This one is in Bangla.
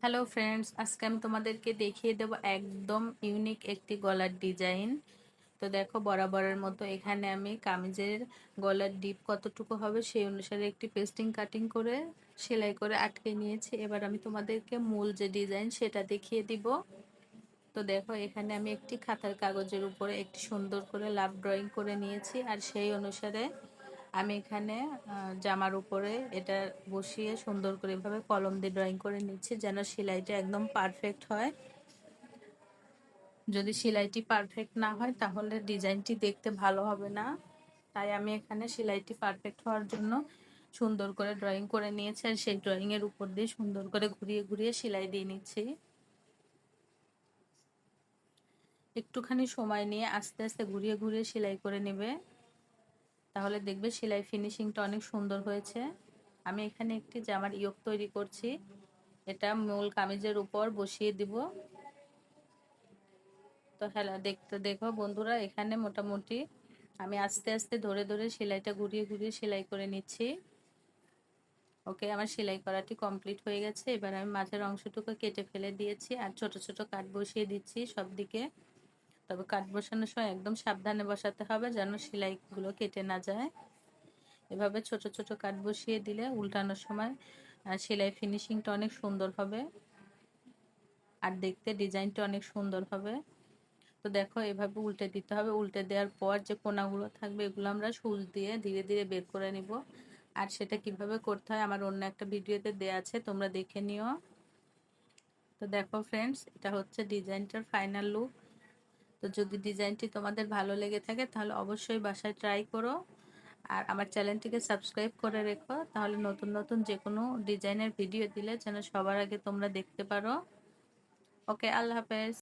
হ্যালো ফ্রেন্ডস, আজকে আমি তোমাদেরকে দেখিয়ে দেবো একদম ইউনিক একটি গলার ডিজাইন। তো দেখো, বরাবরের মতো এখানে আমি কামিজের গলার ডিপ কতটুকু হবে সেই অনুসারে একটি পেস্টিং কাটিং করে সেলাই করে আটকে নিয়েছি। এবার আমি তোমাদেরকে মূল যে ডিজাইন সেটা দেখিয়ে দিব। তো দেখো, এখানে আমি একটি খাতার কাগজের উপরে একটি সুন্দর করে লাভ ড্রয়িং করে নিয়েছি, আর সেই অনুসারে আমি এখানে জামার উপরে এটা বসিয়ে সুন্দর করে এভাবে কলম দিয়ে ড্রয়িং করে নিচ্ছি, যেন সেলাইটা একদম পারফেক্ট হয়। যদি সেলাইটি পারফেক্ট না হয় তাহলে ডিজাইনটি দেখতে ভালো হবে না। তাই আমি এখানে সেলাইটি পারফেক্ট হওয়ার জন্য সুন্দর করে ড্রয়িং করে নিয়েছি, আর সেই ড্রয়িংয়ের উপর দিয়ে সুন্দর করে ঘুরিয়ে ঘুরিয়ে সেলাই দিয়ে নিচ্ছি। একটুখানি সময় নিয়ে আস্তে আস্তে ঘুরিয়ে ঘুরিয়ে সেলাই করে নেবে, তাহলে দেখবে সেলাই ফিনিশিংটা অনেক সুন্দর হয়েছে। আমি এখানে একটি জামার ইয়োক তৈরি করছি, এটা মূল কামিজের উপর বসিয়ে দিব। তো হ্যালো, দেখো বন্ধুরা, এখানে মোটামুটি আমি আস্তে আস্তে ধরে ধরে সেলাইটা ঘুরিয়ে ঘুরিয়ে সেলাই করে নিচ্ছি। ওকে, আমার সেলাই করাটি কমপ্লিট হয়ে গেছে। এবার আমি মাঝের অংশটুকু কেটে ফেলে দিয়েছি, আর ছোট ছোট কাট বসিয়ে দিচ্ছি সব দিকে। তবে কাট বসানোর সময় একদম সাবধানে বসাতে হবে, যেন সেলাইগুলো কেটে না যায়। এভাবে ছোট ছোট কাট বসিয়ে দিলে উল্টানোর সময় সেলাই ফিনিশিংটা অনেক সুন্দর হবে, আর দেখতে ডিজাইনটা অনেক সুন্দর হবে। তো দেখো, এভাবে উল্টে দিতে হবে। উল্টে দেওয়ার পর যে কোনাগুলো থাকবে এগুলো আমরা সুচ দিয়ে ধীরে ধীরে বের করে নিব। আর সেটা কিভাবে করতে হয় আমার অন্য একটা ভিডিওতে দেওয়া আছে, তোমরা দেখে নিও। তো দেখো ফ্রেন্ডস, এটা হচ্ছে ডিজাইনটার ফাইনাল লুক। তো যদি ডিজাইনটি তোমাদের ভালো লেগে থাকে তাহলে অবশ্যই বাসায় ট্রাই করো, আর আমার চ্যানেলটিকে সাবস্ক্রাইব করে রেখো, তাহলে নতুন নতুন যে কোনো ডিজাইনের ভিডিও দিলে যেন সবার আগে তোমরা দেখতে পারো। ওকে, আল্লাহ হাফেজ।